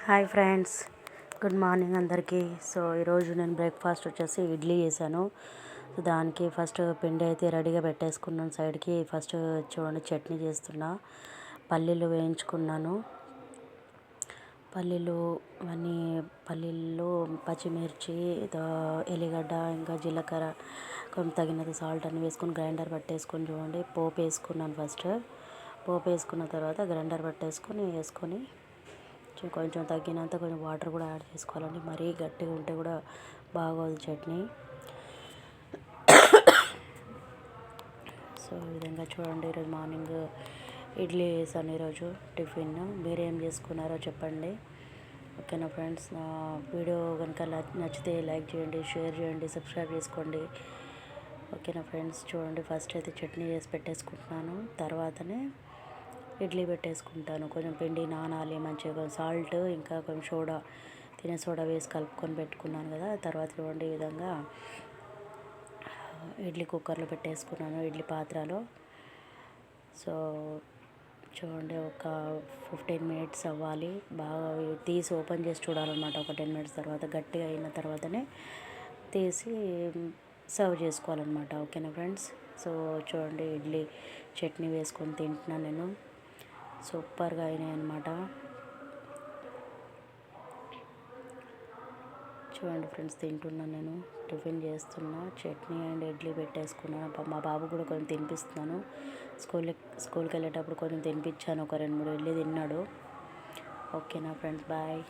Hi friends, good morning అందరికీ. So ఈరోజు నేను బ్రేక్ఫాస్ట్ వచ్చేసి ఇడ్లీ చేశాను. సో దానికి ఫస్ట్ పిండి అయితే రెడీగా పెట్టేసుకున్నాను సైడ్కి. ఫస్ట్ చూడండి చట్నీ చేస్తున్నా. పల్లీలు వేయించుకున్నాను. పల్లీలు పచ్చిమిర్చి, ఎల్లిగడ్డ, ఇంకా జీలకర్ర, కొంచెం తగినంత సాల్ట్ అన్నీ వేసుకొని గ్రైండర్ పట్టేసుకొని చూడండి పోపు వేసుకున్నాను. ఫస్ట్ పోపు వేసుకున్న తర్వాత గ్రైండర్ వేసుకొని కొంచెం తగ్గినంత కొంచెం వాటర్ కూడా యాడ్ చేసుకోవాలండి. మరీ గట్టిగా ఉంటే కూడా బాగోదు చట్నీ. సో ఈ విధంగా చూడండి. ఈరోజు మార్నింగ్ ఇడ్లీ వేసాను. ఈరోజు టిఫిన్ మీరేం చేసుకున్నారో చెప్పండి. ఓకేనా ఫ్రెండ్స్, నా వీడియో కనుక నచ్చితే లైక్ చేయండి, షేర్ చేయండి, సబ్స్క్రైబ్ చేసుకోండి. ఓకేనా ఫ్రెండ్స్, చూడండి ఫస్ట్ అయితే చట్నీ చేసి పెట్టేసుకుంటున్నాను. తర్వాతనే ఇడ్లీ పెట్టేసుకుంటాను. కొంచెం పిండి నానాలి మంచిగా, కొంచెం సాల్ట్ ఇంకా కొంచెం సోడా, తినే సోడా వేసి కలుపుకొని పెట్టుకున్నాను కదా. తర్వాత చూడండి ఈ విధంగా ఇడ్లీ కుక్కర్లో పెట్టేసుకున్నాను, ఇడ్లీ పాత్రలో. సో చూడండి ఒక 15 మినిట్స్ అవ్వాలి. బాగా తీసి ఓపెన్ చేసి చూడాలన్నమాట. ఒక 10 మినిట్స్ తర్వాత గట్టిగా అయిన తర్వాతనే తీసి సర్వ్ చేసుకోవాలన్నమాట. ఓకేనా ఫ్రెండ్స్. సో చూడండి ఇడ్లీ చట్నీ వేసుకొని తింటున్నాను నేను. సూపర్గా అయినాయి అన్నమాట. చూడండి ఫ్రెండ్స్, తింటున్నాను నేను, టిఫిన్ చేస్తున్నా. చట్నీ అండ్ ఇడ్లీ పెట్టేసుకున్నాను. మా బాబు కూడా కొంచెం తినిపిస్తున్నాను. స్కూల్కి వెళ్ళేటప్పుడు కొంచెం తినిపించాను. ఒక 2-3 ఇడ్లీ తిన్నాడు. ఓకేనా ఫ్రెండ్స్, బాయ్.